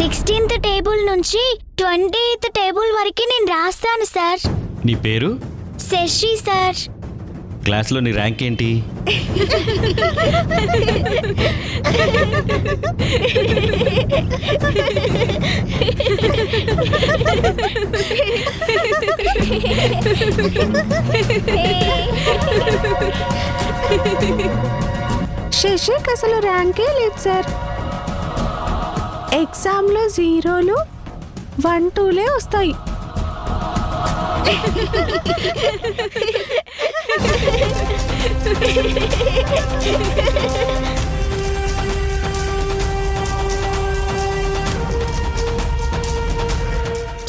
16th table నుంచి 20th table వరకు నేను రాస్తాను సార్. నీ పేరు? శశి సార్. క్లాస్లో నీ ర్యాంక్ ఏంటి? శశికి అసలు ర్యాంకే లేదు సార్. ఎగ్జామ్లో 0లు 1, 2లే వస్తాయి.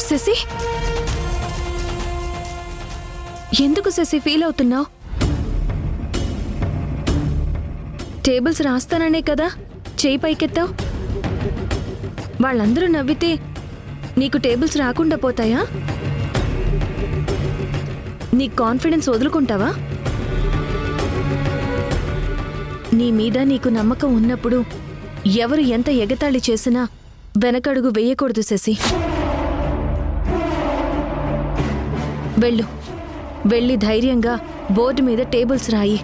శశి, ఎందుకు శశి ఫీల్ అవుతున్నావు? టేబుల్స్ రాస్తాననే కదా చేయి పైకెత్తావు. వాళ్ళందరూ నవ్వితే నీకు టేబుల్స్ రాకుండా పోతాయా? నీ కాన్ఫిడెన్స్ వదులుకుంటావా? నీ మీద నీకు నమ్మకం ఉన్నప్పుడు ఎవరు ఎంత ఎగతాళి చేసినా వెనకడుగు వేయకూడదు శశి. వెళ్ళి ధైర్యంగా బోర్డు మీద టేబుల్స్ రాయి.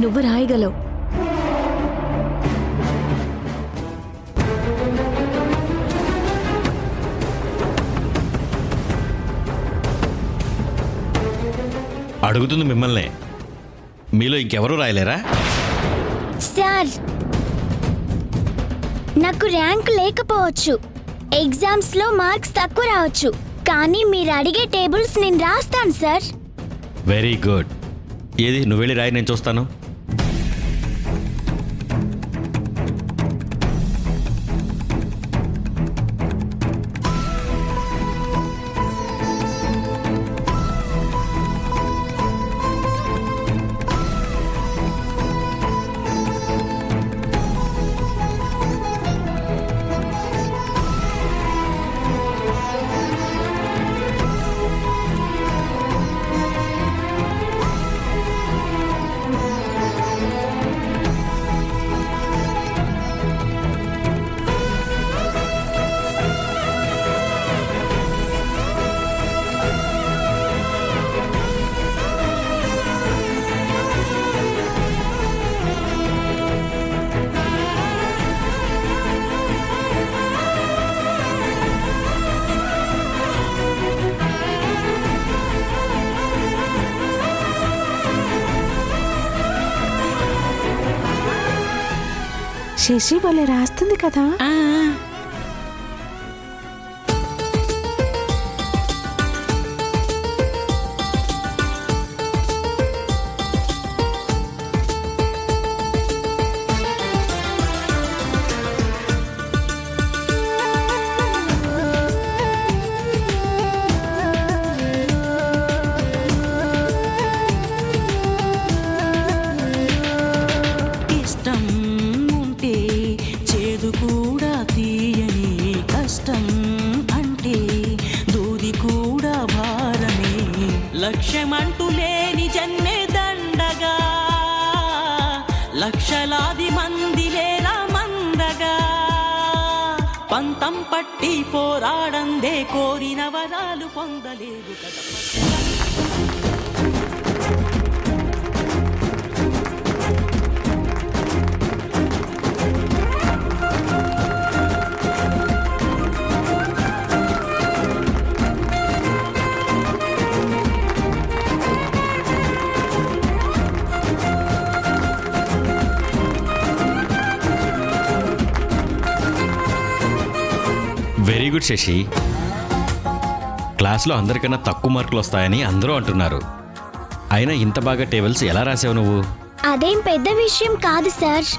నువ్వు రాయగలవు. అడుగుతుంది మిమ్మల్ని, మీలో ఇంకెవరూ రాయలేరా? సార్, నాకు ర్యాంక్ లేకపోవచ్చు, ఎగ్జామ్స్లో మార్క్స్ తక్కువ రావచ్చు, కానీ మీరు అడిగే టేబుల్స్ నేను రాస్తాను సార్. Very good. ఏది నువ్వు వెళ్ళి రాయి, నేను చూస్తాను. శశి వాళ్ళే రాస్తుంది కదా. లక్ష్యమంటూ లేని జన్మే దండగా, లక్షలాది మంది లేరా మందగా, పంతం పట్టి పోరాడందే కోరిన వరాలు పొందలేదు కదా. Very good Shashi. క్లాస్లో అందరికన్నా తక్కువ మార్కులు వస్తాయని అందరూ అంటున్నారు. అయినా ఇంత బాగా టేబుల్స్ ఎలా రాసావు నువ్వు? అదేం పెద్ద విషయం కాదు sir.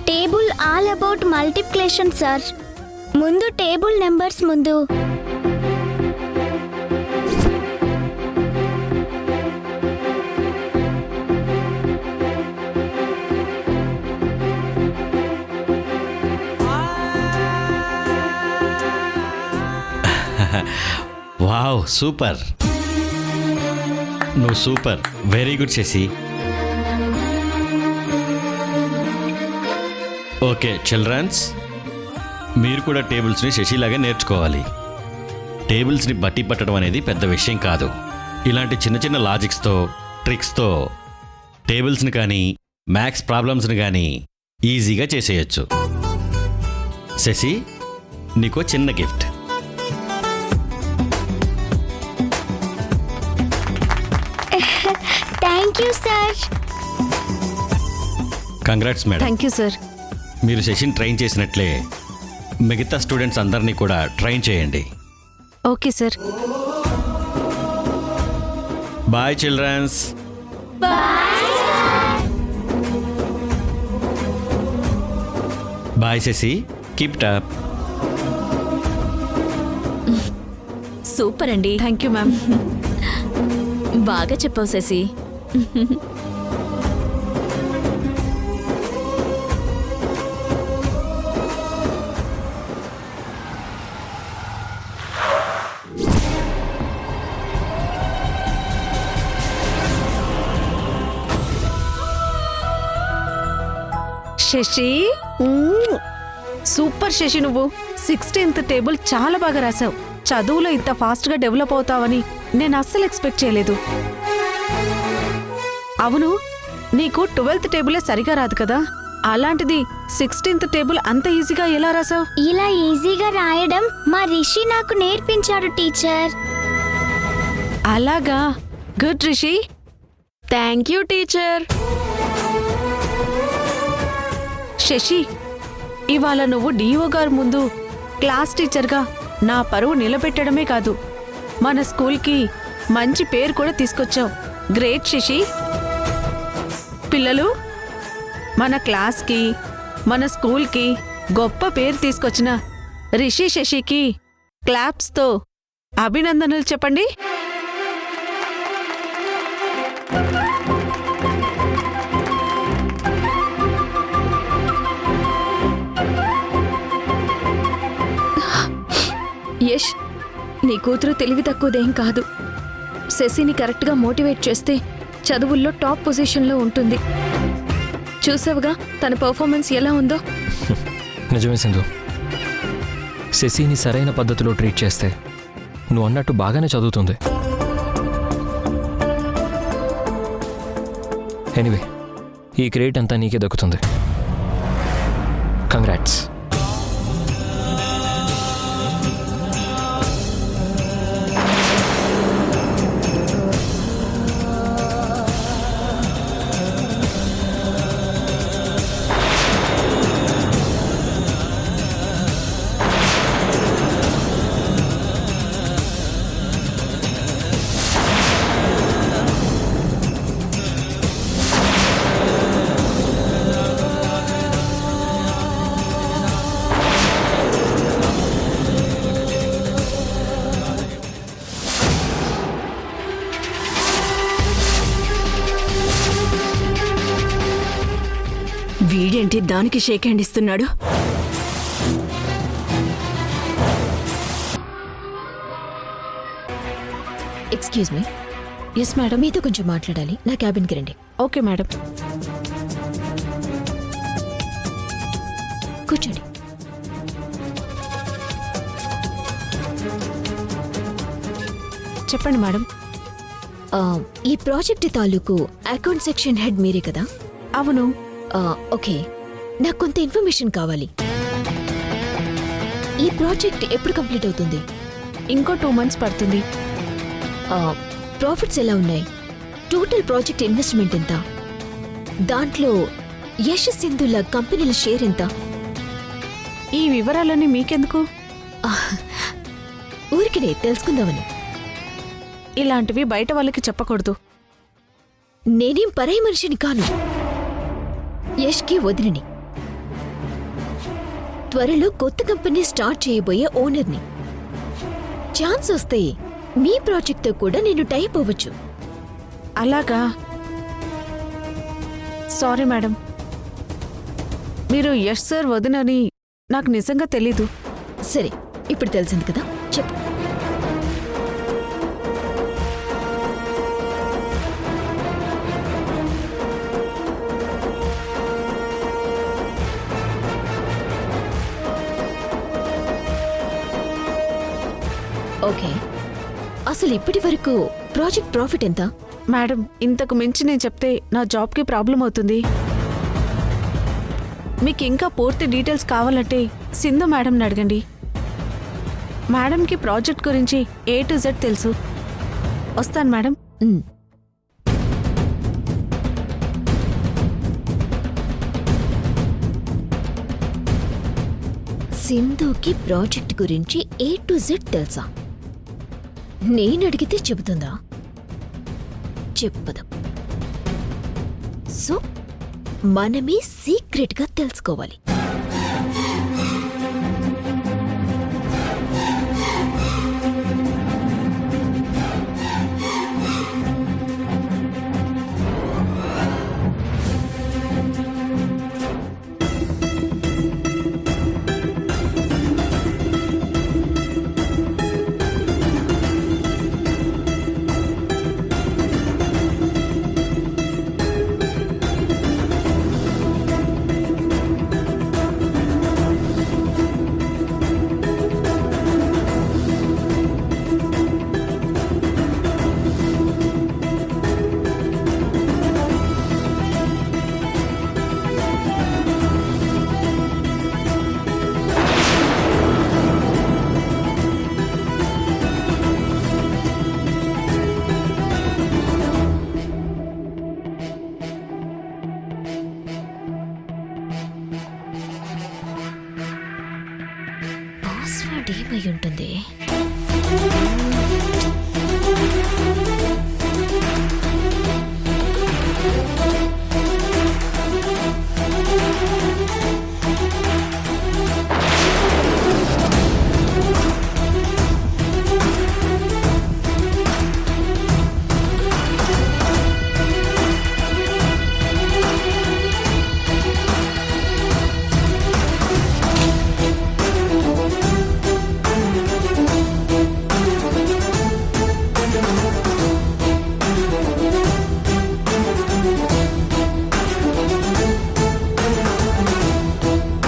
Table all about multiplication sir. ముందు టేబుల్ నెంబర్స్ ముందు వావ్ సూపర్, నువ్వు super, very good Shashi. Okay childrens, మీరు కూడా టేబుల్స్ని శశిలాగా నేర్చుకోవాలి. టేబుల్స్ని బట్టి పట్టడం అనేది పెద్ద విషయం కాదు. ఇలాంటి చిన్న చిన్న లాజిక్స్తో, ట్రిక్స్తో టేబుల్స్ని కానీ మ్యాథ్స్ ప్రాబ్లమ్స్ని కానీ ఈజీగా చేసేయచ్చు. శశి, నీకో చిన్న gift. Thank you sir. Congrats madam. Thank you sir. మీరు సెషన్ ట్రైన్ చేసినట్లే మిగతా స్టూడెంట్స్ అందరినీ కూడా ట్రైన్ చేయండి. Okay sir. Bye childrens. Bye Shashi, keep it up. Super అండి. Thank you ma'am. బాగా చెప్పావు శశి. శశి, సూపర్ శశి. నువ్వు 16th టేబుల్ చాలా బాగా రాసావు. చదువులో ఇంత ఫాస్ట్గా డెవలప్ అవుతావని నేను అస్సలు ఎక్స్పెక్ట్ చేయలేదు. అవును, నీకు 12th టేబులే సరిగా రాదు కదా, అలాంటిది 16th టేబుల్ అంత ఈజీగా ఎలా రాసావు? ఇలా ఈజీగా రాయడం మా రిషి నాకు నేర్పించాడు టీచర్. అలాగా, good Rishi. Thank you teacher. Shashi, ఇవాళ నువ్వు డిఓ గారి ముందు క్లాస్ టీచర్గా నా పరువు నిలబెట్టడమే కాదు, మన స్కూల్కి మంచి పేరు కూడా తీసుకొచ్చావు. గ్రేట్ శశి. పిల్లలు, మన క్లాస్కి, మన స్కూల్కి గొప్ప పేరు తీసుకొచ్చిన రిషి శశికి క్లాప్స్తో అభినందనలు చెప్పండి. యష్, నీ కూతురు తెలివి తక్కువదేం కాదు. శశిని కరెక్ట్గా మోటివేట్ చేస్తే చదువుల్లో టాప్ పొజిషన్లో ఉంటుంది. చూసావుగా తన పర్ఫార్మెన్స్ ఎలా ఉందో. నిజమే సింధు, శశిని సరైన పద్ధతిలో ట్రీట్ చేస్తే నువ్వు అన్నట్టు బాగానే చదువుతుంది. ఎనీవే, ఈ క్రెడిట్ అంతా నీకే దక్కుతుంది. కంగ్రాట్స్. వీడేంటి దానికి షేక్ హ్యాండ్ ఇస్తున్నాడు? Excuse me. Yes madam. మీతో కొంచెం మాట్లాడాలి. నా క్యాబిన్కి రండి. Okay madam. కూర్చోండి. చెప్పండి మేడం. ఈ ప్రాజెక్ట్ తాలూకు అకౌంట్ సెక్షన్ హెడ్ మీరే కదా? అవును. ఓకే, నాకు కొంత ఇన్ఫర్మేషన్ కావాలి. ఈ ప్రాజెక్ట్ ఎప్పుడు కంప్లీట్ అవుతుంది? ఇంకో 2 months పడుతుంది. ప్రాఫిట్స్ ఎలా ఉన్నాయి? టోటల్ ప్రాజెక్ట్ ఇన్వెస్ట్మెంట్ ఎంత? దాంట్లో యశ్ సింధుల కంపెనీల షేర్ ఎంత? ఈ వివరాలన్నీ మీకెందుకు? ఊరికినే తెలుసుకుందామని. ఇలాంటివి బయట వాళ్ళకి చెప్పకూడదు. నేనేం పరాయి మనిషిని కాను. యష్కి వదిలిని. త్వరలో కొత్త కంపెనీ స్టార్ట్ చేయబోయే ఓనర్ని. ఛాన్స్ వస్తే మీ ప్రాజెక్ట్తో కూడా నేను టైప్ అవ్వచ్చు. అలాగా? సారీ మేడం, మీరు యష్ సార్ వదినని నాకు నిజంగా తెలీదు. సరే, ఇప్పుడు తెలిసింది కదా, చెప్పు. ఓకే, అసలు ఇప్పటి వరకు ప్రాజెక్ట్ ప్రాఫిట్ ఎంత? మేడం, ఇంతకు మించి నేను చెప్తే నా జాబ్కి ప్రాబ్లం అవుతుంది. మీకు ఇంకా పూర్తి డీటెయిల్స్ కావాలంటే సింధు మేడంని అడగండి. మేడంకి ప్రాజెక్ట్ గురించి A to Z తెలుసు. వస్తాను మేడం. సింధుకి ప్రాజెక్ట్ గురించి A to Z తెలుసా? నేను అడిగితే చెబుతుందా? చెప్పదు. సో మనమే సీక్రెట్ గా తెలుసుకోవాలి. పాస్వర్డ్ ఏమై ఉంటుంది?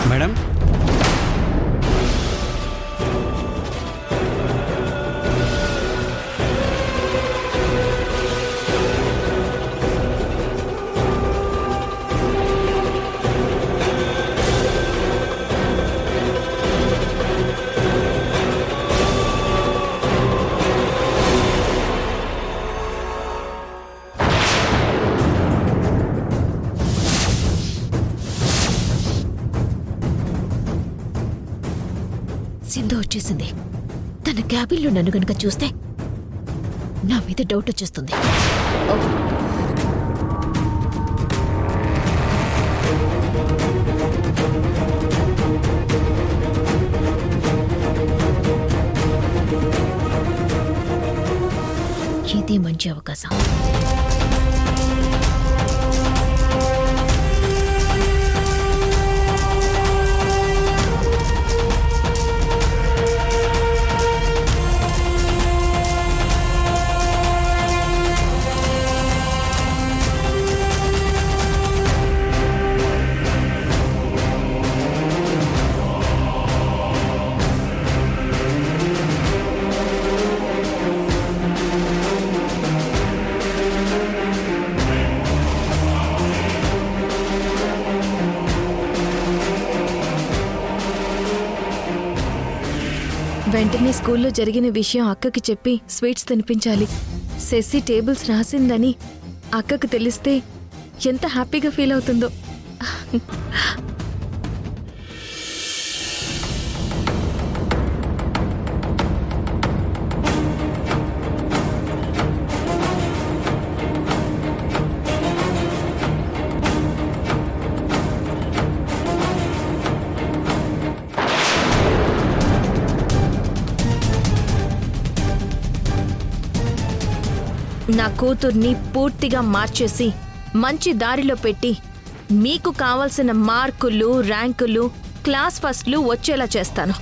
మేడం, సింధు వచ్చేసింది. తన క్యాబిన్లో నన్ను గనుక చూస్తే నా మీద డౌట్ వచ్చేస్తుంది. ఓ, ఇది మంచి అవకాశం. వెంటనే స్కూల్లో జరిగిన విషయం అక్కకి చెప్పి స్వీట్స్ తినిపించాలి. శశి టేబుల్స్ రాసిందని అక్కకు తెలిస్తే ఎంత హ్యాపీగా ఫీల్ అవుతుందో. నా కూతుర్ని పూర్తిగా మార్చేసి మంచి దారిలో పెట్టి మీకు కావలసిన మార్కులు, ర్యాంకులు, క్లాస్ ఫస్ట్లు వచ్చేలా చేస్తాను.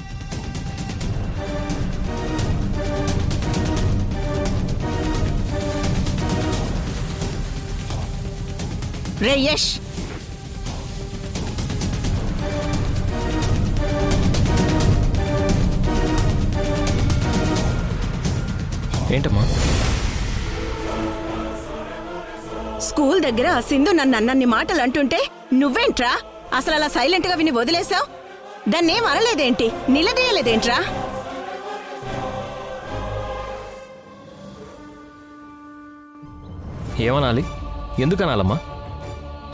రే యష్, ఏంటమ్మా? స్కూల్ దగ్గర ఆ సింధు నన్ను అన్నన్ని మాటలు అంటుంటే నువ్వేంట్రా అసలు అలా సైలెంట్ గా విని వదిలేసావు? దాన్నేం అనలేదేంటి, నిలదీయలేదేంట్రా? ఏమనాలి? ఎందుకనాలమ్మా?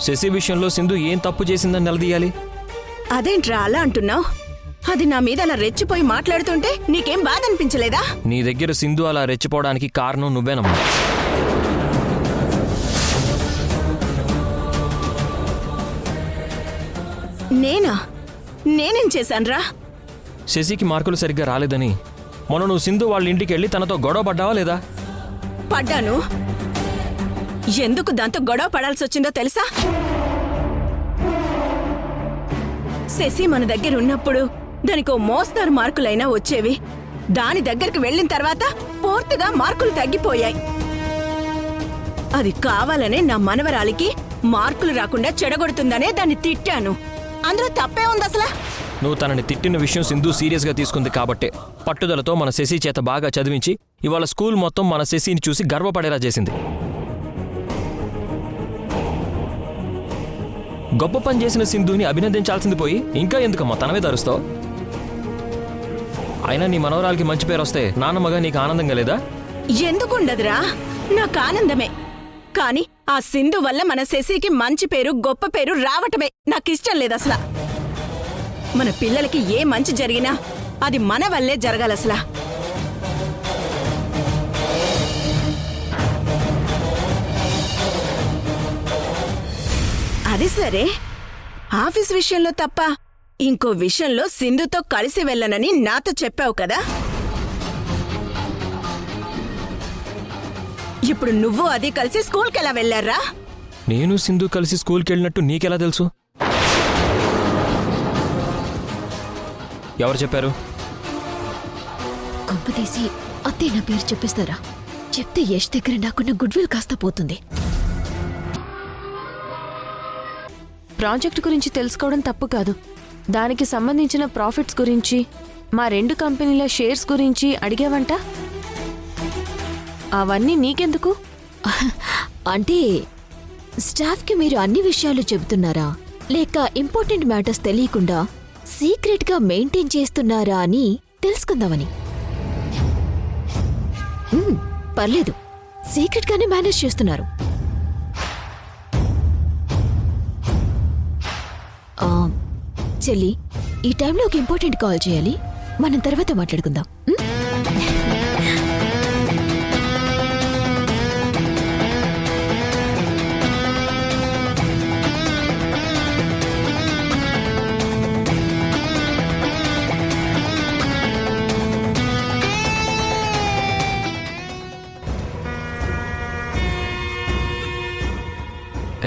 శశి విషయంలో సింధు ఏం తప్పు చేసిందని నిలదీయాలి? అదేంట్రా అలా అంటున్నావు? అది నా మీద అలా రెచ్చిపోయి మాట్లాడుతుంటే నీకేం బాధ అనిపించలేదా? నీ దగ్గర సింధు అలా రెచ్చిపోవడానికి కారణం నువ్వేనమ్మా. నేనేం చేశాన్రా? శశికి మార్కులు సరిగ్గా రాలేదని మొన్న నువ్వు సింధు వాళ్ళ ఇంటికి వెళ్ళి తనతో గొడవ పడ్డావా లేదా? పడ్డాను. ఎందుకు దాంతో గొడవ పడాల్సి వచ్చిందో తెలుసా? శశి మన దగ్గర ఉన్నప్పుడు దానికో మోస్తారు మార్కులైనా వచ్చేవి. దాని దగ్గరికి వెళ్ళిన తర్వాత పూర్తిగా మార్కులు తగ్గిపోయాయి. అది కావాలనే నా మనవరాలికి మార్కులు రాకుండా చెడగొడుతుందనే దాన్ని తిట్టాను. అందులో తప్పే ఉంది అసలు? నువ్వు తనని తిట్టిన విషయం సింధు సీరియస్గా తీసుకుంది కాబట్టే పట్టుదలతో మన శశి చేత బాగా చదివించి ఇవాళ స్కూల్ మొత్తం మన శశిని చూసి గర్వపడేలా చేసింది. గొప్ప పని చేసిన సింధుని అభినందించాల్సింది పోయి ఇంకా ఎందుకమ్మా తన మీద అరుస్తావు? అయినా నీ మనవరాలకి మంచి పేరు వస్తే నాన్నమ్మగా నీకు ఆనందంగా లేదా? ఎందుకుండదురా, నాకు ఆనందమే. కాని ఆ సింధు వల్ల మన శశికి మంచి పేరు గొప్ప పేరు రావటమే నాకిష్టం లేదు అసలు. మన పిల్లలకి ఏ మంచి జరిగినా అది మన వల్లే జరగాలసలా. అది సరే, ఆఫీస్ విషయంలో తప్ప ఇంకో విషయంలో సింధుతో కలిసి వెళ్ళనని నాతో చెప్పావు కదా. ఇప్పుడు నువ్వు అది కలిసి స్కూల్కి ఎలా వెళ్ళారా? నేను సింధు కలిసి స్కూల్కి వెళ్ళినట్టు నీకెలా తెలుసు? ఎవరు చెప్పారు? కొంపదీసి అత్తే నా పేరు చెప్పేస్తారా? చెప్తే యష్ దగ్గర నాకున్న గుడ్ విల్ కాస్త పోతుంది. ప్రాజెక్ట్ గురించి తెలుసుకోవడం తప్పు కాదు. దానికి సంబంధించిన ప్రాఫిట్స్ గురించి, మా 2 కంపెనీల షేర్స్ గురించి అడిగావంట. అవన్నీ నీకెందుకు? అంటే స్టాఫ్కి మీరు అన్ని విషయాలు చెబుతున్నారా, లేక ఇంపార్టెంట్ మ్యాటర్స్ తెలియకుండా సీక్రెట్గా మెయింటైన్ చేస్తున్నారా అని తెలుసుకుందామని. పర్లేదు, సీక్రెట్గానే మేనేజ్ చేస్తున్నారు. చెల్లి, ఈ టైంలో ఒక ఇంపార్టెంట్ కాల్ చేయాలి. మనం తర్వాత మాట్లాడుకుందాం.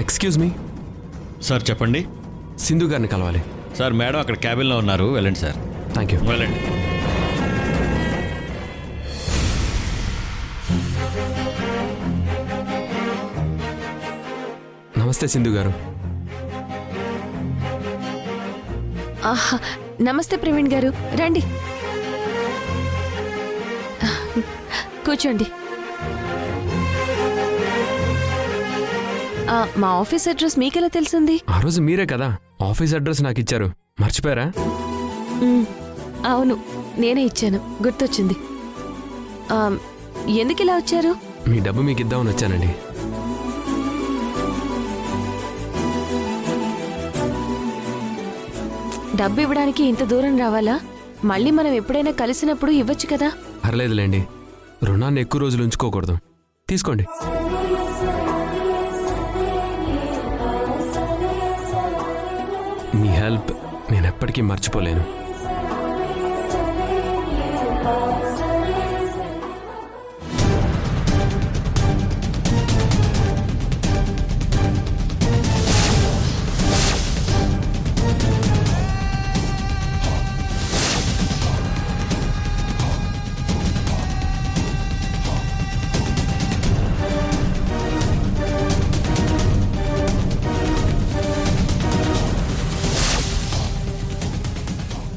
ఎక్స్క్యూజ్ మీ సార్ చెప్పండి. సింధు గారిని కలవాలి. సార్ మేడం అక్కడ క్యాబిన్లో ఉన్నారు, వెళ్ళండి సార్. Thank you. వెళ్ళండి. నమస్తే సింధు గారు. ఆహా, నమస్తే ప్రవీణ్ గారు, రండి కూర్చోండి. మా ఆఫీస్ అడ్రస్ మీకెలా తెలిసింది? ఆ రోజు మీరే కదా ఆఫీస్ అడ్రస్ నాకు ఇచ్చారు, మర్చిపోయారా? అవును, నేనే ఇచ్చాను, గుర్తొచ్చింది. ఎందుకు ఇలా వచ్చారు? మీ డబ్బు మీకు ఇద్దామని వచ్చానండి. డబ్బు ఇవ్వడానికి ఇంత దూరం రావాలా? మళ్ళీ మనం ఎప్పుడైనా కలిసినప్పుడు ఇవ్వచ్చు కదా. పర్లేదులేండి, రుణాన్ని ఎక్కువ రోజులు ఉంచుకోకూడదు. తీసుకోండి. మీ హెల్ప్ నేను ఎప్పటికీ మర్చిపోలేను.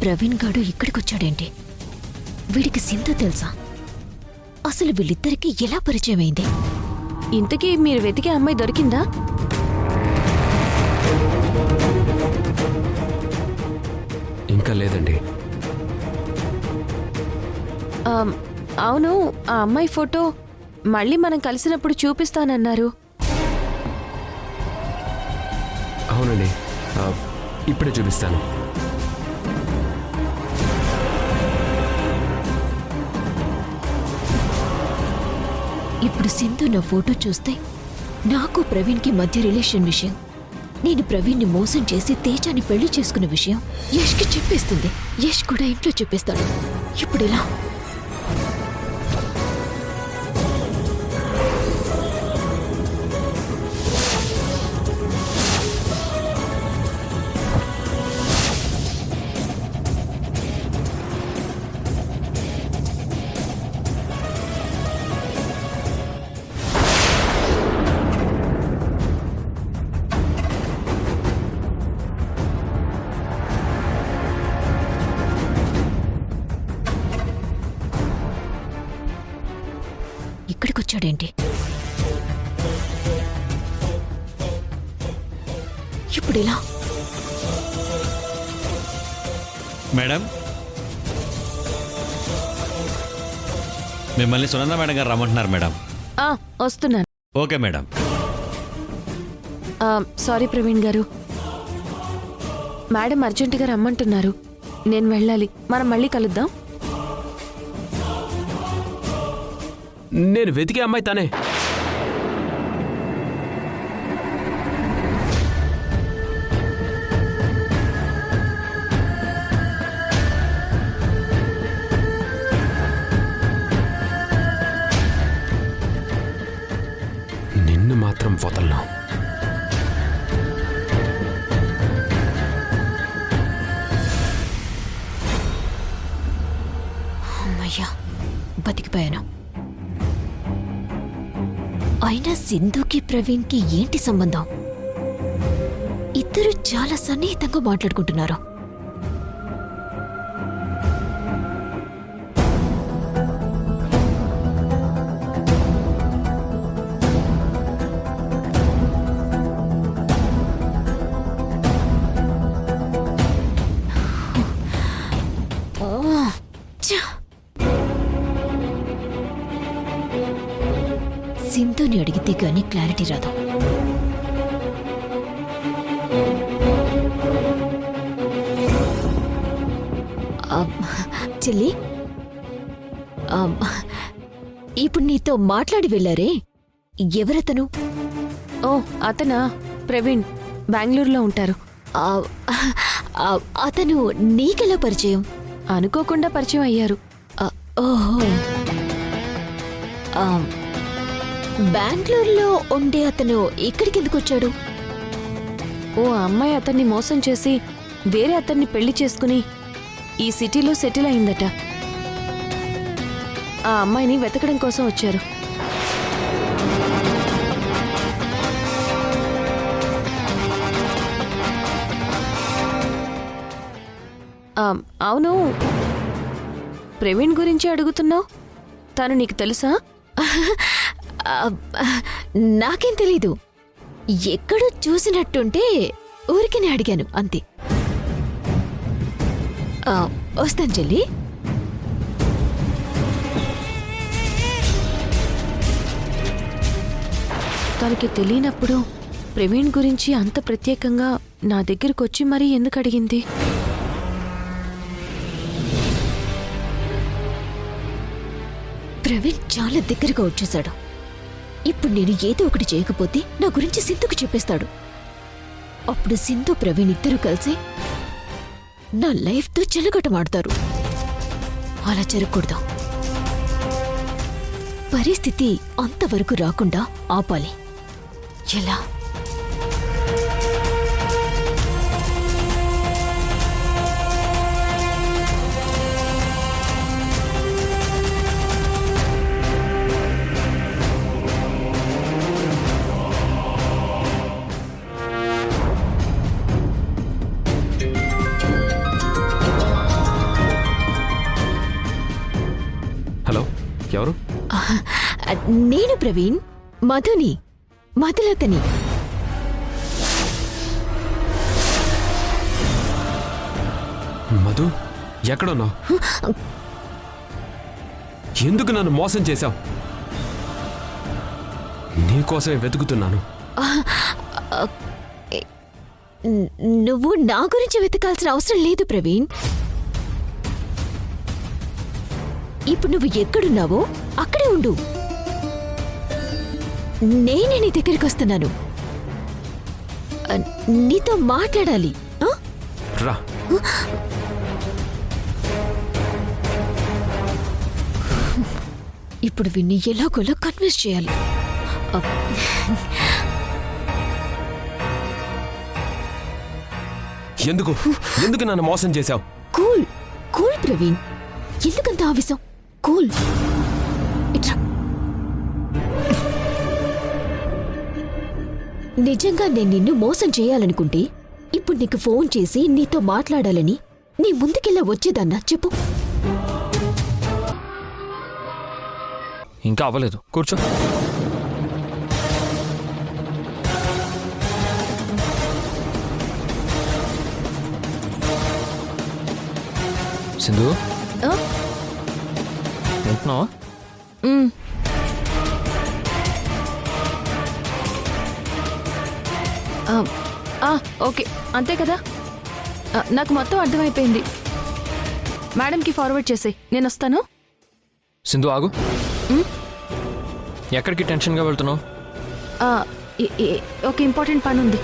ప్రవీణ్ గాడు ఇక్కడికొచ్చాడేంటి? వీడికి సింధు తెలుసా? అసలు వీళ్ళిద్దరికి ఎలా పరిచయం అయింది? ఇంతకీ మీరు వెతికే అమ్మాయి దొరికిందా? ఇంకా లేదండి. అవును, ఆ అమ్మాయి ఫోటో మళ్ళీ మనం కలిసినప్పుడు చూపిస్తానన్నారు. అవునండి, ఇప్పుడే చూపిస్తాను. ఇప్పుడు సింధు నా ఫోటో చూస్తే నాకు ప్రవీణ్కి మధ్య రిలేషన్ విషయం, నేను ప్రవీణ్ని మోసం చేసి తేజాని పెళ్లి చేసుకున్న విషయం యష్కి చెప్పేస్తుంది. యష్ కూడా ఇంట్లో చెప్పేస్తాడు. ఇప్పుడు ఎలా? ఇక్కడికొచ్చాడేంటి? ఇప్పుడెలా? మేడం, మిమ్మల్ని సునంద మేడం గారు రమ్మంటున్నారు మేడం. వస్తున్నాను. Okay madam. సారీ ప్రవీణ్ గారు, మేడం అర్జెంటుగా రమ్మంటున్నారు. నేను వెళ్ళాలి. మనం మళ్ళీ కలుద్దాం. నేను వెతికే అమ్మాయి తనే. నిన్ను మాత్రం వదలను. అమ్మయ్యా, బతికిపోయాను. అయినా సింధుకి ప్రవీణ్కి ఏంటి సంబంధం? ఇద్దరు చాలా సన్నిహితంగా మాట్లాడుకుంటున్నారు. సింధుని అడిగితే గానీ క్లారిటీ రాదు. చెల్లి, ఇప్పుడు నీతో మాట్లాడి వెళ్ళారే, ఎవరతను? ఓ, అతనా? ప్రవీణ్, బెంగళూరులో ఉంటారు. అతను నీకెలా పరిచయం? అనుకోకుండా పరిచయం అయ్యారు. ఓహో, బెంగళూరులో ఉండే అతను ఇక్కడికి ఎందుకు వచ్చాడు? ఓ అమ్మాయి అతన్ని మోసం చేసి వేరే అతన్ని పెళ్లి చేసుకుని ఈ సిటీలో సెటిల్ అయిందట. ఆ అమ్మాయిని వెతకడం కోసం వచ్చారు. అవును, ప్రవీణ్ గురించి అడుగుతున్నావు. తను నీకు తెలుసా? నాకేం తెలీదు. ఎక్కడో చూసినట్టుంటే ఊరికినే అడిగాను అంతే. వస్తాను చెల్లి. తనకి తెలియనప్పుడు ప్రవీణ్ గురించి అంత ప్రత్యేకంగా నా దగ్గరకు వచ్చి మరీ ఎందుకు అడిగింది? ప్రవీణ్ చాలా దగ్గరగా వచ్చేశాడు. ఇప్పుడు నేను ఏదో ఒకటి చేయకపోతే నా గురించి సింధుకు చెప్పేస్తాడు. అప్పుడు సింధు ప్రవీణ్ ఇద్దరూ కలిసి నా లైఫ్తో చెలగటమాడతారు. అలా జరగకూడదు. పరిస్థితి అంతవరకు రాకుండా ఆపాలి. ఎలా? హలో, ఎవరు? నేను ప్రవీణ్, మధుని, మధులతని. మధు, ఎక్కడున్నావు? ఎందుకు నన్ను మోసం చేశావు? నీకోసమే వెతుకుతున్నాను. నువ్వు నా గురించి వెతకాల్సిన అవసరం లేదు ప్రవీణ్. ఇప్పుడు నువ్వు ఎక్కడున్నావో అక్కడే ఉండు. నేనే నీ దగ్గరికి వస్తున్నాను. నీతో మాట్లాడాలి. రా. ఇప్పుడు విన్ని ఎలాగోలా కన్విన్స్ చేయాలి. ఎందుకు ఎందుకు నన్ను మోసం చేశావు? కూల్ కూల్ ప్రవీణ్, ఎందుకంత ఆవేశం? కూల్. ఇట్రా. నిజంగా నేను నిన్ను మోసం చేయాలనుకుంటే ఇప్పుడు నీకు ఫోన్ చేసి నీతో మాట్లాడాలని నీ ముందుకెళ్ళా వచ్చేదన్నా చెప్పు. ఇంకా అవ్వలేదు, కూర్చో. సింధు, వింటున్నావా? ఓకే, అంతే కదా. నాకు మొత్తం అర్థమైపోయింది. మేడంకి ఫార్వర్డ్ చేసేయ్, నేను వస్తాను. సింధు ఆగు. ఎక్కడికి టెన్షన్గా వెళ్తున్నావు? ఒక ఇంపార్టెంట్ పని ఉంది.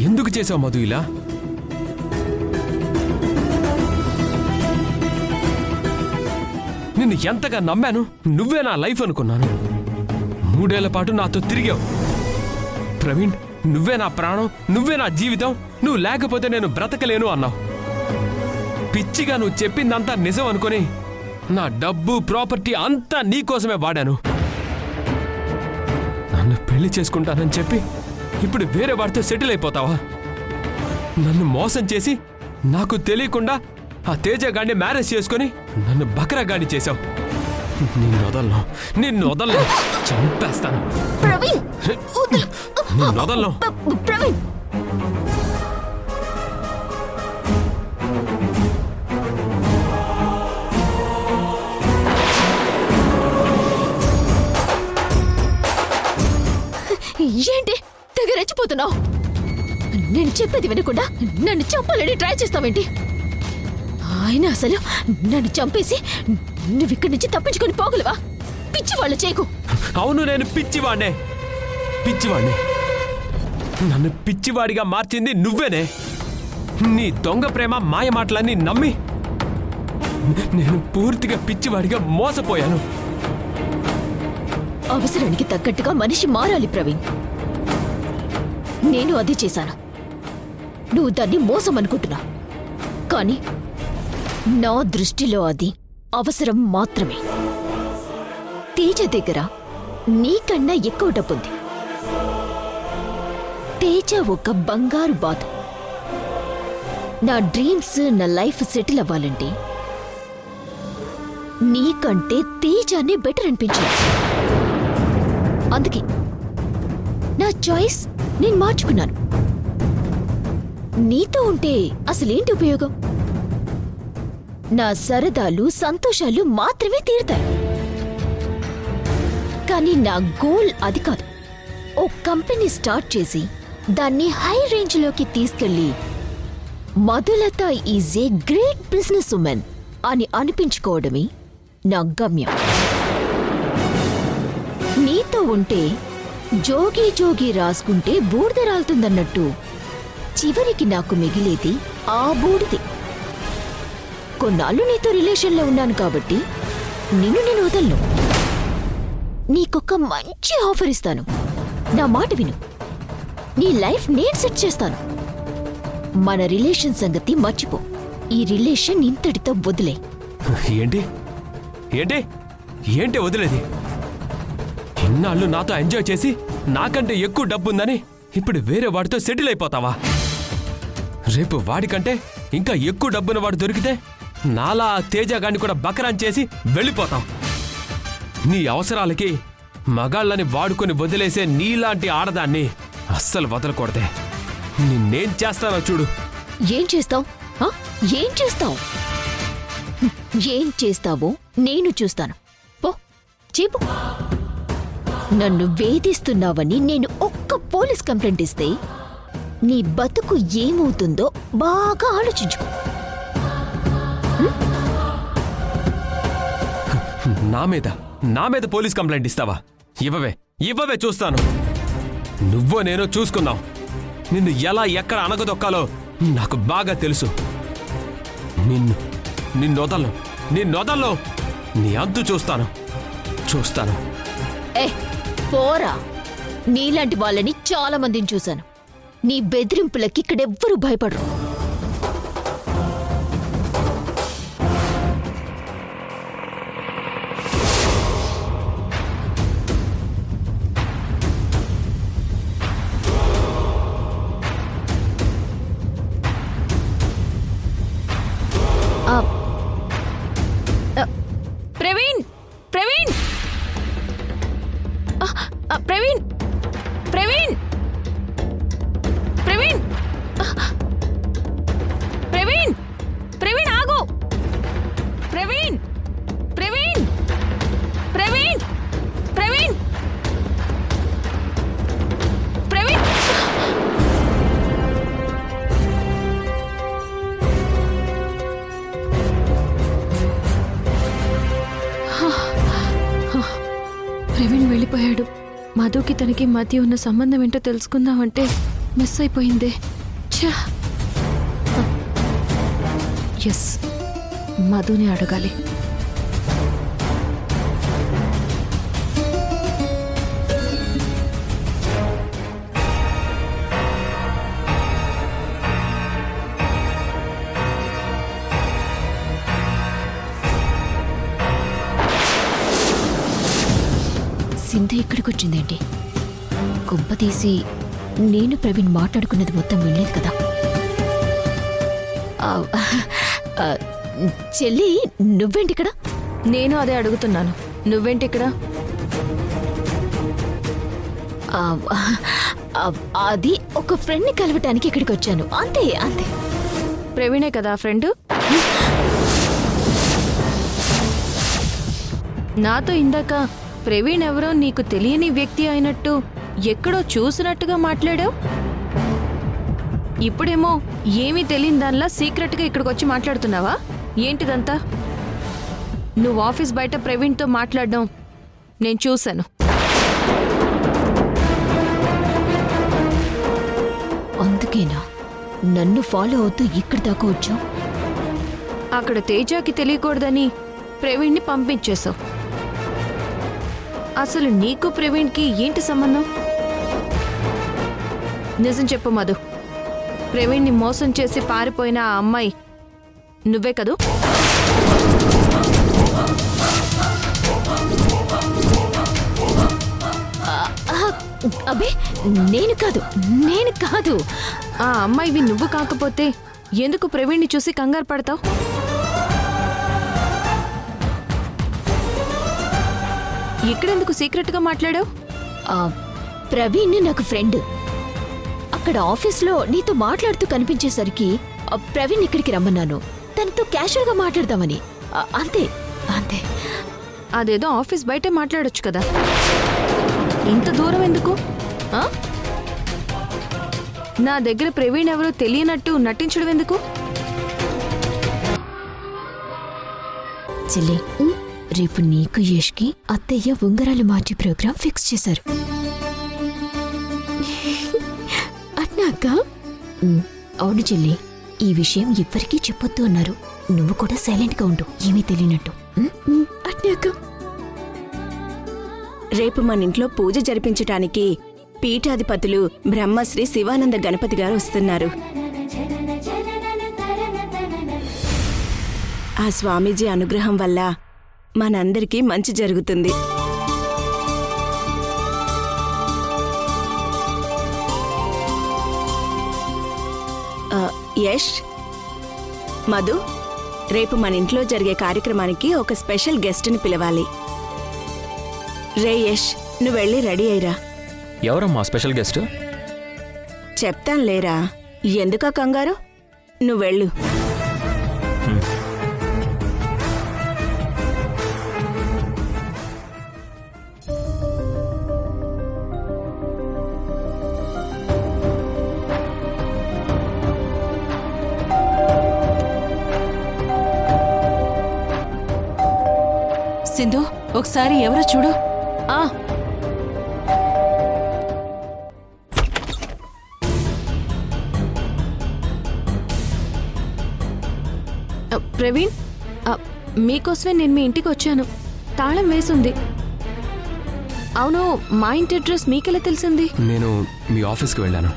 ఎందుకు చేశావు మధు ఇలా? నిన్ను ఎంతగా నమ్మాను. నువ్వే నా లైఫ్ అనుకున్నాను. 3 ఏళ్ల పాటు నాతో తిరిగావు. ప్రవీణ్, నువ్వే నా ప్రాణం, నువ్వే నా జీవితం, నువ్వు లేకపోతే నేను బ్రతకలేను అన్నావు. పిచ్చిగా నువ్వు చెప్పిందంతా నిజం అనుకొని నా డబ్బు, ప్రాపర్టీ అంతా నీకోసమే వాడాను. నన్ను పెళ్లి చేసుకుంటానని చెప్పి ఇప్పుడు వేరే వాడితో సెటిల్ అయిపోతావా? నన్ను మోసం చేసి నాకు తెలియకుండా ఆ తేజ గాడిని మ్యారేజ్ చేసుకుని నన్ను బకరా గాడి చేశావు. నిన్ను వదలను, చంపేస్తాను. నిన్ను వదలను. ఏంటి తెగ రెచ్చిపోతున్నావు? నేను చెప్పేది వినకుండా నన్ను చంపాలని ట్రై చేస్తావేంటి? ఆయన అసలు నన్ను చంపేసి నువ్వు ఇక్కడి నుంచి తప్పించుకొని పోగలవా? పిచ్చివాళ్ళు చేయకు. అవును, నేను పిచ్చివాడినే. నన్ను పిచ్చివాడిగా మార్చింది నువ్వేనే. నీ దొంగ ప్రేమ, మాయ మాటలన్నీ నమ్మి నేను పూర్తిగా పిచ్చివాడిగా మోసపోయాను. అవసరానికి తగ్గట్టుగా మనిషి మారాలి ప్రవీణ్. నేను అది చేశాను. నువ్వు దాన్ని మోసం అనుకుంటున్నా, కానీ నా దృష్టిలో అది అవసరం మాత్రమే. తేజ దగ్గర నీకన్నా ఎక్కువ డబ్బుంది. తేజ ఒక బంగారు బాతు. నా డ్రీమ్స్, నా లైఫ్ సెటిల్ అవ్వాలంటే నీకంటే తేజానే బెటర్ అనిపించింది. అందుకే నా చాయిస్ నేను మార్చుకున్నాను. నీతో ఉంటే అసలేంటి ఉపయోగం? నా సరదాలు, సంతోషాలు మాత్రమే తీరుతాయి. కానీ నా గోల్ అది కాదు. ఓ కంపెనీ స్టార్ట్ చేసి దాన్ని హై రేంజ్లోకి తీసుకెళ్లి Madhulatha is a great business women అని అనిపించుకోవడమే నా గమ్యం. నీతో ఉంటే జోగి జోగి రాసుకుంటే బూడిద రాలుతుందన్నట్టు చివరికి నాకు మిగిలేది ఆ బూడిదే. కొన్నాళ్ళు నీతో రిలేషన్లో ఉన్నాను కాబట్టి నిన్ను నేను వదలను. నీకొక మంచి ఆఫర్ ఇస్తాను. నా మాట విను. నీ లైఫ్ నేను సెట్ చేస్తాను. మన రిలేషన్ సంగతి మర్చిపో. ఈ రిలేషన్ ఇంతటితో వదిలే. ఏంటి ఏంటి ఏంటి వదిలేది? ఇన్నాళ్ళు నాతో ఎంజాయ్ చేసి నాకంటే ఎక్కువ డబ్బుందని ఇప్పుడు వేరే వాడితో సెటిల్ అయిపోతావా? రేపు వాడికంటే ఇంకా ఎక్కువ డబ్బున వాడు దొరికితే నాలా ఆ తేజగాన్ని కూడా బకరాన్ చేసి వెళ్ళిపోతాం. నీ అవసరాలకి మగాళ్ళని వాడుకొని వదిలేసే నీలాంటి ఆడదాన్ని అస్సలు వదలకూడదే. నిన్నేం చేస్తానో చూడు. ఏం చేస్తావు? ఏం చేస్తావు? ఏం చేస్తావో నేను చూస్తాను. పో చెప్పు. నన్ను వేధిస్తున్నావని నేను ఒక్క పోలీస్ కంప్లైంట్ ఇస్తే నీ బతుకు ఏమవుతుందో బాగా ఆలోచించుకో. నా మీద పోలీస్ కంప్లైంట్ ఇస్తావా? ఇవ్వవే చూస్తాను. నువ్వో నేనో చూసుకుందాం. నిన్ను ఎలా ఎక్కడ అనగదొక్కాలో నాకు బాగా తెలుసు. నిన్నొదల్లో నీ అంతు చూస్తాను. పోరా. నీలాంటి వాళ్ళని చాలా మందిని చూశాను. నీ బెదిరింపులకి ఇక్కడెవ్వరూ భయపడరు. ప్రవీణ్ ప్రవీణ్ ప్రవీణ్ ప్రవీణ్ ప్రవీణ్ ప్రవీణ్ ప్రవీణ్ ఆగు. ప్రవీణ్ ప్రవీణ్ ప్రవీణ్ ప్రవీణ్ ప్రవీణ్ ప్రవీణ్ వెళ్ళిపోయాడు. మధుకి తనకి మధ్య ఉన్న సంబంధం ఏంటో తెలుసుకుందామంటే మిస్ అయిపోయిందే. ఎస్, మధుని అడగాలి. సింధు ఇక్కడికి వచ్చిందేంటి? గుంప తీసి నేను ప్రవీణ్ మాట్లాడుకున్నది మొత్తం వినలేదు కదా. చెల్లి, నువ్వేంటిక్కడ? నేను అదే అడుగుతున్నాను. నువ్వేంటిక్కడ? అది ఒక ఫ్రెండ్ని కలవటానికి ఇక్కడికి వచ్చాను. అంతే. ప్రవీణే కదా ఫ్రెండ్? నాతో ఇందాక ప్రవీణ్ ఎవరో నీకు తెలియని వ్యక్తి అయినట్టు ఎక్కడో చూసినట్టుగా మాట్లాడావు. ఇప్పుడేమో ఏమీ తెలియని దానిలా సీక్రెట్గా ఇక్కడికి వచ్చి మాట్లాడుతున్నావా? ఏంటిదంతా? నువ్వు ఆఫీస్ బయట ప్రవీణ్తో మాట్లాడడం నేను చూశాను. అందుకేనా నన్ను ఫాలో అవుతూ ఇక్కడి దాకా వచ్చావు? అక్కడ తేజకి తెలియకూడదని ప్రవీణ్ని పంపించేశావు. అసలు నీకు ప్రవీణ్కి ఏంటి సంబంధం? నిజం చెప్పు మధు. ప్రవీణ్ని మోసం చేసి పారిపోయిన ఆ అమ్మాయి నువ్వే కదూ? అబే, నేను కాదు. ఆ అమ్మాయివి నువ్వు కాకపోతే ఎందుకు ప్రవీణ్ని చూసి కంగారు పడతావు? ఇక్కడెందుకు సీక్రెట్గా మాట్లాడావు? ప్రవీణ్ నాకు ఫ్రెండ్. అక్కడ ఆఫీస్లో నీతో మాట్లాడుతూ కనిపించేసరికి ప్రవీణ్ ఇక్కడికి రమ్మన్నాను. తనతో క్యాషువల్గా మాట్లాడదామని. అంతే. అదేదో ఆఫీస్ బయటే మాట్లాడొచ్చు కదా. ఇంత దూరం ఎందుకు? నా దగ్గర ప్రవీణ్ ఎవరో తెలియనట్టు నటించడం ఎందుకు? చెల్లి, రేపు నీకు యష్కి అత్తయ్య ఉంగరాలు మార్చి ప్రోగ్రాం ఫిక్స్ చేశారు. అన్నాక అవును చెల్లి, ఈ విషయం ఎవ్వరికీ చెప్పొద్దు అన్నారు. నువ్వు కూడా సైలెంట్ గా ఉండు, ఏమీ తెలియనట్టు. అన్నాక రేపు మన ఇంట్లో పూజ జరిపించటానికి పీఠాధిపతులు బ్రహ్మశ్రీ శివానంద గణపతి గారు వస్తున్నారు. ఆ స్వామీజీ అనుగ్రహం వల్ల మనందరికీ మంచి జరుగుతుంది. యష్, మధు, రేపు మన ఇంట్లో జరిగే కార్యక్రమానికి ఒక స్పెషల్ గెస్ట్ని పిలవాలి. రే యష్, నువ్వు వెళ్ళి రెడీ అయ్యిరా. ఎవరమ్మా స్పెషల్ గెస్ట్? చెప్తాను లేరా, ఎందుకా కంగారు, నువ్వెళ్ళు. సింధు, ఒకసారి ఎవరో చూడు. ప్రవీణ్, మీకోసమే నేను మీ ఇంటికి వచ్చాను. తాళం వేసుంది. అవును, మా ఇంటి అడ్రస్ మీకెలా తెలిసింది? నేను మీ ఆఫీస్కి వెళ్ళాను.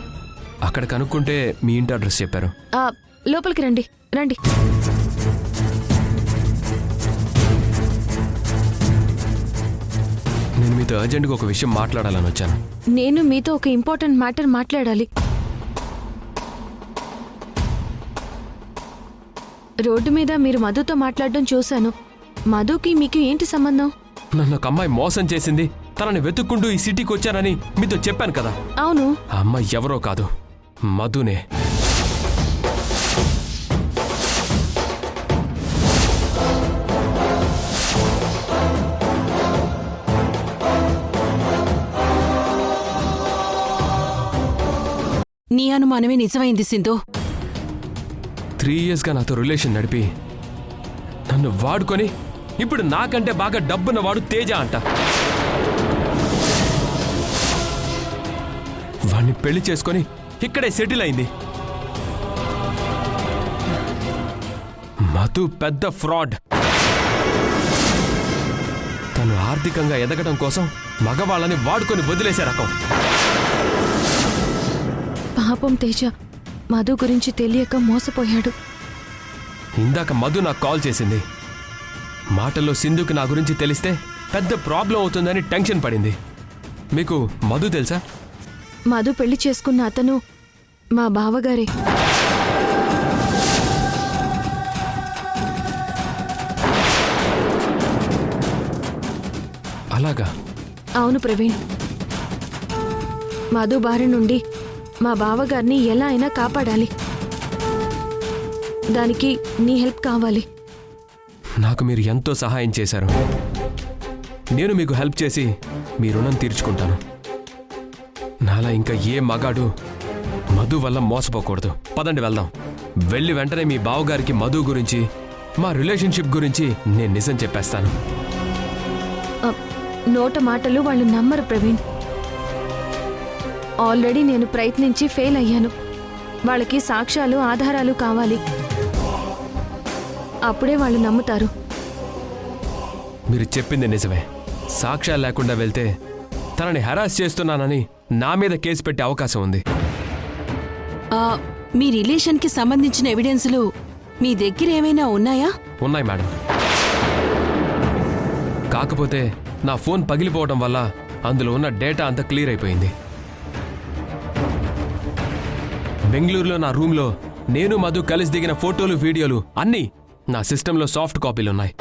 అక్కడ కనుక్కుంటే మీ ఇంటి అడ్రస్ చెప్పారు. లోపలికి రండి, రండి. నేను మీతో అర్జెంట్గా ఒక విషయం మాట్లాడాలని వచ్చాను. నేను మీతో ఒక ఇంపార్టెంట్ మ్యాటర్ మాట్లాడాలి. రోడ్డు మీద మీరు మధుతో మాట్లాడడం చూశాను. మధుకి మీకు ఏంటి సంబంధం? నన్ను ఒక అమ్మాయి మోసం చేసింది, తనని వెతుక్కుంటూ ఈ సిటీకి వచ్చానని మీతో చెప్పాను కదా. అవును. ఆ అమ్మాయి ఎవరో కాదు, మధునే. నీ అనుమానమే నిజమైంది సింధు. 3 yearsగా నాతో రిలేషన్ నడిపి నన్ను వాడుకొని ఇప్పుడు నాకంటే బాగా డబ్బున్న వాడు తేజ అంట. వాణ్ణి పెళ్లి చేసుకొని ఇక్కడే సెటిల్ అయింది. మధు పెద్ద ఫ్రాడ్. తను ఆర్థికంగా ఎదగడం కోసం మగవాళ్ళని వాడుకొని వదిలేసే రకం. పాపం తేజ మధు గురించి తెలియక మోసపోయాడు. ఇందాక మధు నాకు కాల్ చేసింది. మాటల్లో సింధుకి నా గురించి తెలిస్తే పెద్ద ప్రాబ్లం అవుతుందని టెన్షన్ పడింది. మీకు మధు తెలుసా? మధు పెళ్లి చేసుకున్న అతను మా బావగారే. అలాగా? అవును ప్రవీణ్. మధు బారి నుండి మా బావగారిని ఎలా అయినా కాపాడాలి. దానికి నీ హెల్ప్ కావాలి. నాకు మీరు ఎంతో సహాయం చేశారు. నేను మీకు హెల్ప్ చేసి మీ రుణం తీర్చుకుంటాను. నాలా ఇంకా ఏ మగాడు మధు వల్ల మోసపోకూడదు. పదండి వెళ్దాం. వెళ్ళి వెంటనే మీ బావగారికి మధు గురించి, మా రిలేషన్షిప్ గురించి నేను నిజం చెప్పేస్తాను. నోట మాటలు వాళ్ళు నమ్మరు ప్రవీణ్. ఆల్రెడీ నేను ప్రయత్నించి ఫెయిల్ అయ్యాను. వాళ్ళకి సాక్ష్యాలు, ఆధారాలు కావాలి. అప్పుడే వాళ్ళు నమ్ముతారు. మీరు చెప్పింది నిజమే. సాక్ష్యాలు లేకుండా వెళ్తే తనని హెరాస్ చేస్తున్నానని నా మీద కేసు పెట్టే అవకాశం ఉంది. మీ రిలేషన్కి సంబంధించిన ఎవిడెన్సులు మీ దగ్గర ఏమైనా ఉన్నాయా? ఉన్నాయి మేడం. కాకపోతే నా ఫోన్ పగిలిపోవడం వల్ల అందులో ఉన్న డేటా అంతా క్లియర్ అయిపోయింది. బెంగళూరులో నా రూమ్లో నేను మధు కలిసి దిగిన ఫోటోలు, వీడియోలు అన్నీ నా సిస్టంలో సాఫ్ట్ కాపీలున్నాయి.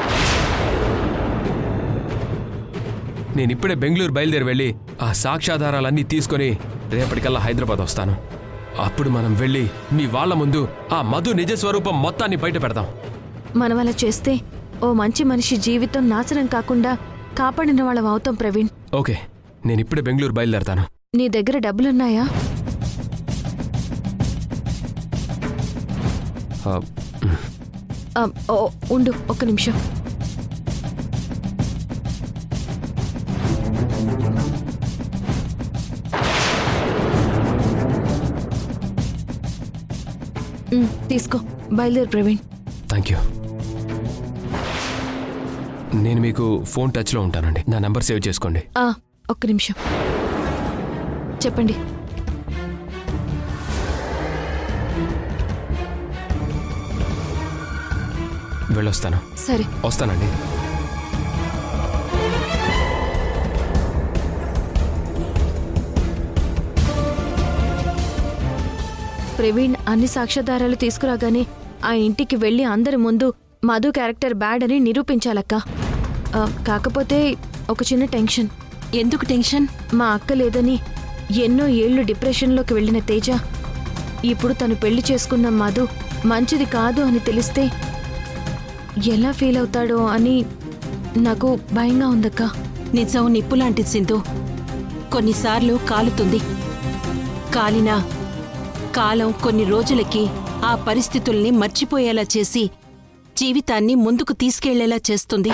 నేనిప్పుడే బెంగళూరు బయలుదేరి వెళ్ళి ఆ సాక్ష్యాధారాలన్నీ తీసుకొని రేపటికల్లా హైదరాబాద్ వస్తాను. అప్పుడు మనం వెళ్ళి మీ వాళ్ళ ముందు ఆ మధు నిజస్వరూపం మొత్తాన్ని బయట పెడదాం. మనం అలా చేస్తే ఓ మంచి మనిషి జీవితం నాశనం కాకుండా కాపాడిన వాళ్ళం అవుతాం ప్రవీణ్. ఓకే, నేనిప్పుడే బెంగళూరు బయలుదేరతాను. నీ దగ్గర డబ్బులున్నాయా? ఉండు ఒక్క నిమిషం. తీసుకో, బయలుదేరు ప్రవీణ్. Thank you. నేను మీకు ఫోన్ టచ్లో ఉంటానండి. నా నెంబర్ సేవ్ చేసుకోండి. ఒక్క నిమిషం చెప్పండి. వెళ్ళొస్తాను. సరే, వస్తానండి. ప్రవీణ్ అన్ని సాక్ష్యాధారాలు తీసుకురాగానే ఆ ఇంటికి వెళ్ళి అందరి ముందు మధు క్యారెక్టర్ బ్యాడ్ అని నిరూపించాలక్క. కాకపోతే ఒక చిన్న టెన్షన్. ఎందుకు టెన్షన్? మా అక్క లేదని ఎన్నో ఏళ్లు డిప్రెషన్లోకి వెళ్ళిన తేజ ఇప్పుడు తను పెళ్లి చేసుకున్న మధు మంచిది కాదు అని తెలిస్తే ఎలా ఫీల్ అవుతాడో అని నాకు భయంగా ఉందక్క. నిజం నిప్పులాంటిది సింధు. కొన్నిసార్లు కాలుతుంది. కాలినా కాలం కొన్ని రోజులకి ఆ పరిస్థితుల్ని మర్చిపోయేలా చేసి జీవితాన్ని ముందుకు తీసుకెళ్లేలా చేస్తుంది.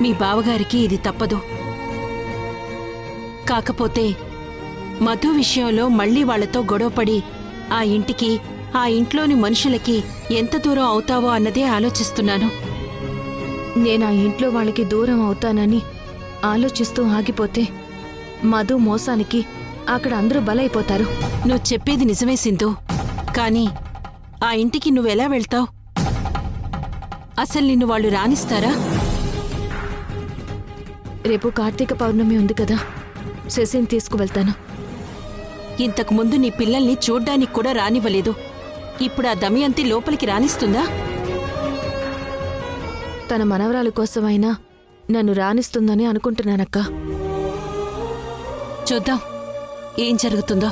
మీ బావగారికి ఇది తప్పదు. కాకపోతే మధు విషయంలో మళ్లీ వాళ్లతో గొడవపడి ఆ ఇంటికి, ఆ ఇంట్లోని మనుషులకి ఎంత దూరం అవుతావో అన్నదే ఆలోచిస్తున్నాను. నేను ఆ ఇంట్లో వాళ్ళకి దూరం అవుతానని ఆలోచిస్తూ ఆగిపోతే మధు మోసానికి అక్కడ అందరూ బలైపోతారు. నువ్వు చెప్పేది నిజమే సింధు. కానీ ఆ ఇంటికి నువ్వెలా వెళ్తావు? అసలు నిన్ను వాళ్ళు రానిస్తారా? రేపు కార్తీక పౌర్ణమి ఉంది కదా, శశిని తీసుకువెళ్తాను. ఇంతకు ముందు నీ పిల్లల్ని చూడ్డానికి కూడా రానివ్వలేదు. ఇప్పుడు ఆ దమయంతి లోపలికి రానిస్తుందా? తన మనవరాలి కోసమైనా నన్ను రానిస్తుందని అనుకుంటున్నానక్క. చూద్దాం ఏం జరుగుతుందో.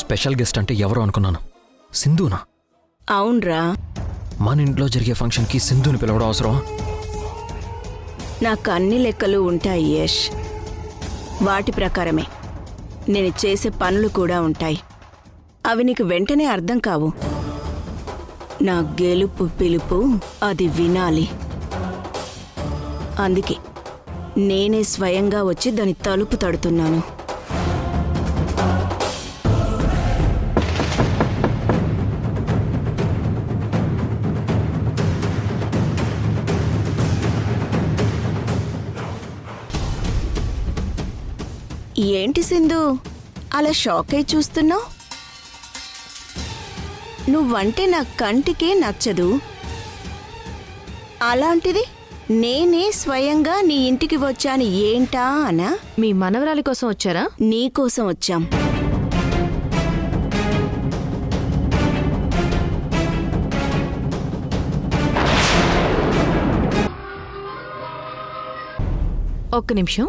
స్పెషల్ గెస్ట్ అంటే ఎవరు అనుకున్నాను. సింధునా? అవునరా. మన ఇంట్లో జరిగే ఫంక్షన్కి సింధుని పిలవడం అవసరం? నాకు అన్ని లెక్కలు ఉంటాయి యష్. వాటి ప్రకారమే నేను చేసే పనులు కూడా ఉంటాయి. అవి నీకు వెంటనే అర్థం కావు. నా గెలుపు పిలుపు అది వినాలి. అందుకే నేనే స్వయంగా వచ్చి దాని తలుపు తడుతున్నాను. ఏంటి సింధు అలా షాక్ అయి చూస్తున్నావు? నువ్వంటే నా కంటికే నచ్చదు. అలాంటిది నేనే స్వయంగా నీ ఇంటికి వచ్చాను ఏంటా అనా? మీ మనవరాలి కోసం వచ్చారా? నీ కోసం వచ్చాం. ఒక్క నిమిషం.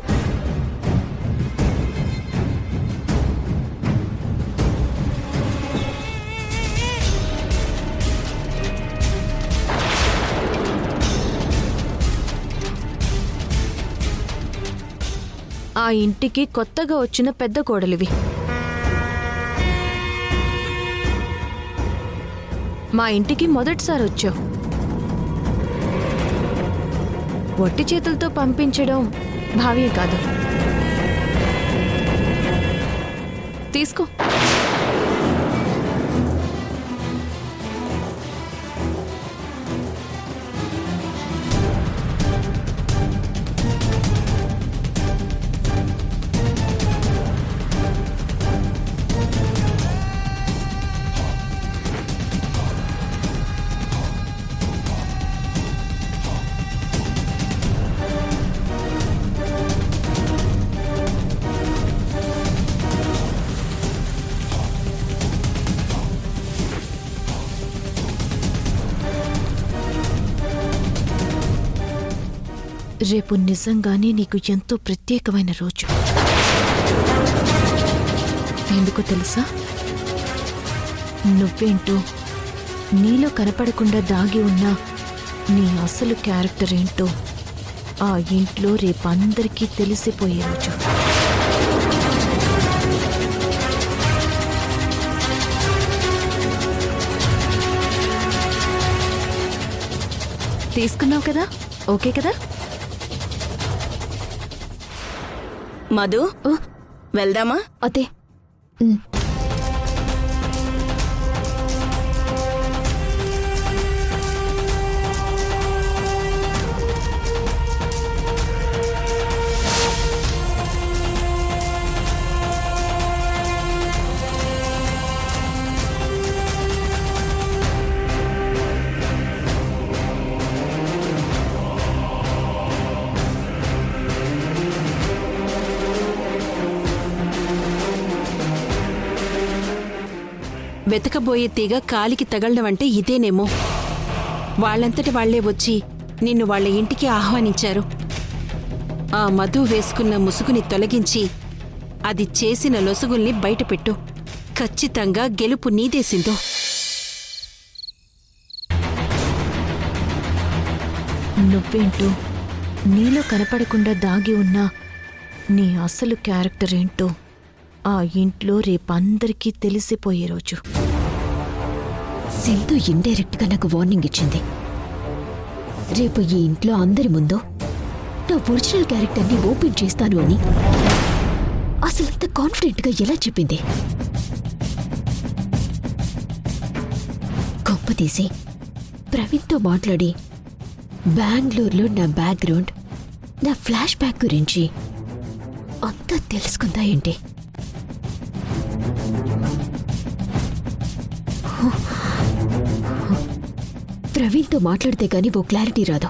ఆ ఇంటికి కొత్తగా వచ్చిన పెద్ద కోడలివి. మా ఇంటికి మొదటిసారి వచ్చావు. వట్టి చేతులతో పంపించడం భావ్యం కాదు. తీసుకో. రేపు నిజంగానే నీకు ఎంతో ప్రత్యేకమైన రోజు. ఎందుకో తెలుసా? నువ్వేంటో, నీలో కనపడకుండా దాగి ఉన్న నీ అసలు క్యారెక్టర్ ఏంటో ఆ ఇంట్లో రేపందరికీ తెలిసిపోయే రోజు. తీసుకున్నావు కదా? ఓకే కదా? మధు, వెళ్దామా? అదే. వెతకబోయే తీగ కాలికి తగలడం అంటే ఇదేనేమో. వాళ్ళంతటి వాళ్లే వచ్చి నిన్ను వాళ్ళ ఇంటికి ఆహ్వానించారు. ఆ మధు వేసుకున్న ముసుగుని తొలగించి అది చేసిన లొసుగుల్ని బయటపెట్టు. ఖచ్చితంగా గెలుపు నీదేసిందో. నువ్వేంటో, నీలో కనపడకుండా దాగి ఉన్న నీ అసలు క్యారెక్టర్ ఏంటో ఆ ఇంట్లో రేపందరికీ తెలిసిపోయే రోజు. సింధు ఇండైరెక్ట్ గా నాకు వార్నింగ్ ఇచ్చింది. రేపు ఈ ఇంట్లో అందరి ముందు నా ఒరిజినల్ క్యారెక్టర్ని ఓపెన్ చేస్తాను అని. అసలంత కాన్ఫిడెంట్ గా ఎలా చెప్పింది? కొంపతీసి ప్రవీణ్తో మాట్లాడి బెంగళూరులో నా బ్యాక్గ్రౌండ్, నా ఫ్లాష్ బ్యాక్ గురించి అంతా తెలుసుకుందా ఏంటి? ప్రవీణ్తో మాట్లాడితే గానీ ఓ క్లారిటీ రాదు.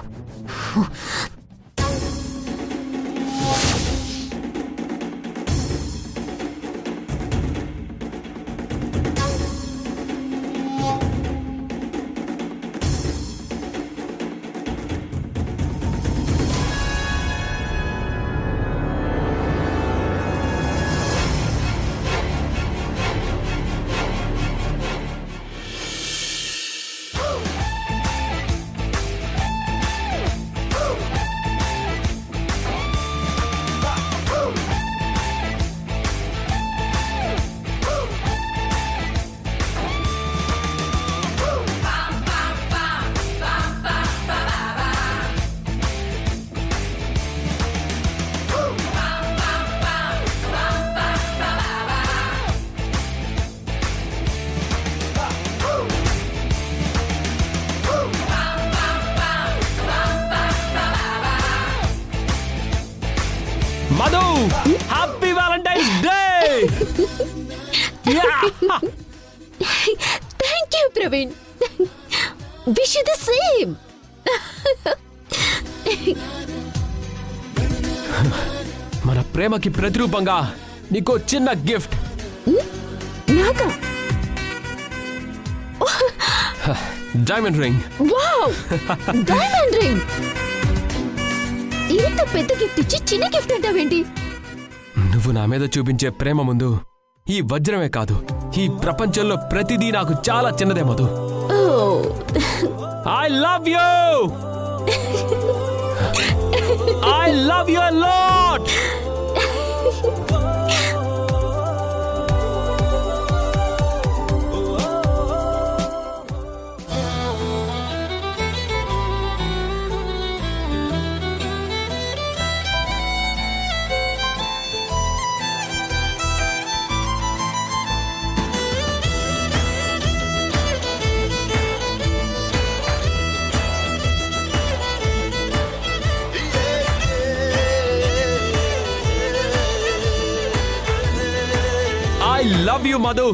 Madhu, happy Valentine's day! Thank you Praveen. Wish the same. మన ప్రేమకి ప్రతిరూపంగా నీకో చిన్న గిఫ్ట్. నాకా? Diamond ring. Wow, diamond ring. ఇంత పెద్ద గిఫ్ట్ ఇచ్చి చిన్న గిఫ్ట్ అంటావేంటి? నువ్వు నా మీద చూపించే ప్రేమ ముందు ఈ వజ్రమే కాదు, ఈ ప్రపంచంలో ప్రతిదీ నాకు చాలా చిన్నదే Madhu. I love you. I love you a lot. I love you, Madhu.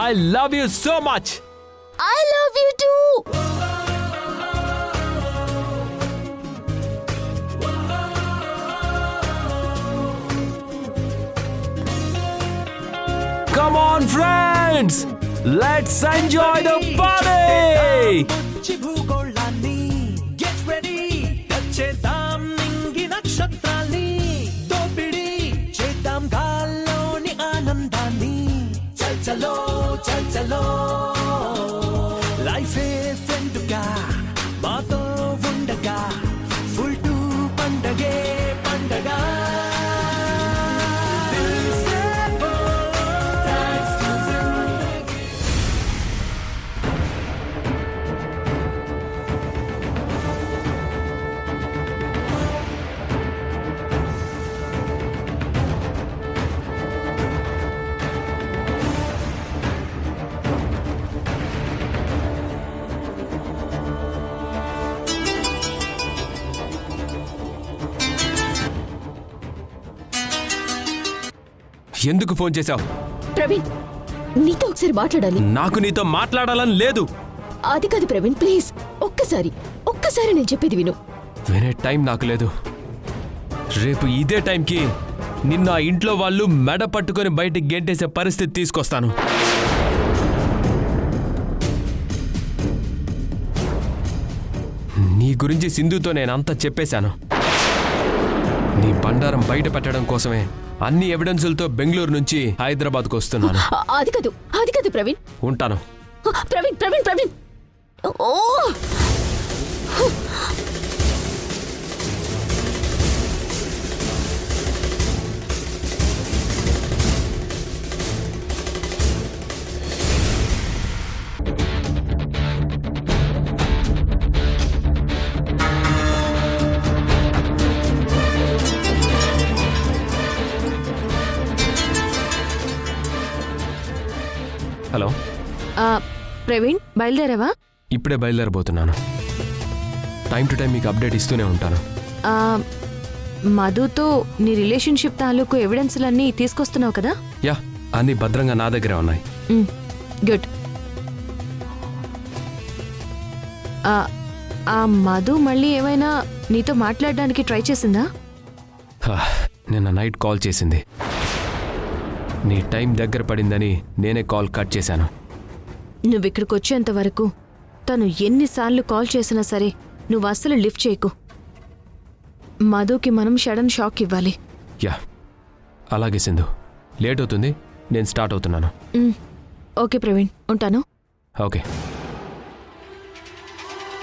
I love you so much. I love you too. Come on, friends. Let's enjoy the party. భూగోళాన్ని get ready, వచ్చేద్దాం నింగి ఎందుకు ఫోన్ చేశావు? ప్రవీణ్, నీతో ఒకసారి మాట్లాడాలి. నాకు నీతో మాట్లాడాలని లేదు. అది కాదు ప్రవీణ్, ప్లీజ్ ఒక్కసారి నేను చెప్పేది విను. వినే టైం నాకు లేదు. రేపు ఇదే టైంకి నిన్న ఆ ఇంట్లో వాళ్ళు మెడ పట్టుకొని బయటికి గెంటేసే పరిస్థితి తీసుకొస్తాను. నీ గురించి సింధుతో నేనంతా చెప్పేశాను. నీ బండారం బయట పెట్టడం కోసమే అన్ని ఎవిడెన్సులతో బెంగళూరు నుంచి హైదరాబాద్కు వస్తున్నాను. అది కాదు ప్రవీణ్. ఉంటాను. ప్రవీణ్ ఓ హలో. ప్రవీణ్, బయలుదేరావా? ఇప్పుడే బయలుదేరబోతున్నాను. టైం టు టైం మీకు అప్డేట్ ఇస్తూనే ఉంటాను. మధుతో నీ రిలేషన్షిప్ తాలూకు ఎవిడెన్స్లన్నీ తీసుకొస్తున్నావు కదా? యా, అన్నీ భద్రంగా నా దగ్గరే ఉన్నాయి. గుడ్. ఆ మధు మళ్ళీ ఏమైనా నీతో మాట్లాడడానికి ట్రై చేసిందా? నిన్న నైట్ కాల్ చేసింది. నీ టైం దగ్గర పడిందని నేనే కాల్ కట్ చేశాను. నువ్విక్కడికి వచ్చేంత వరకు తను ఎన్నిసార్లు కాల్ చేసినా సరే నువ్వు అస్సలు లిఫ్ట్ చేయకు. మధుకి మనం సడన్ షాక్ ఇవ్వాలి. యా, అలాగే సింధు. లేట్ అవుతుంది, నేను స్టార్ట్ అవుతున్నాను. ఓకే ప్రవీణ్, ఉంటాను. ఓకే.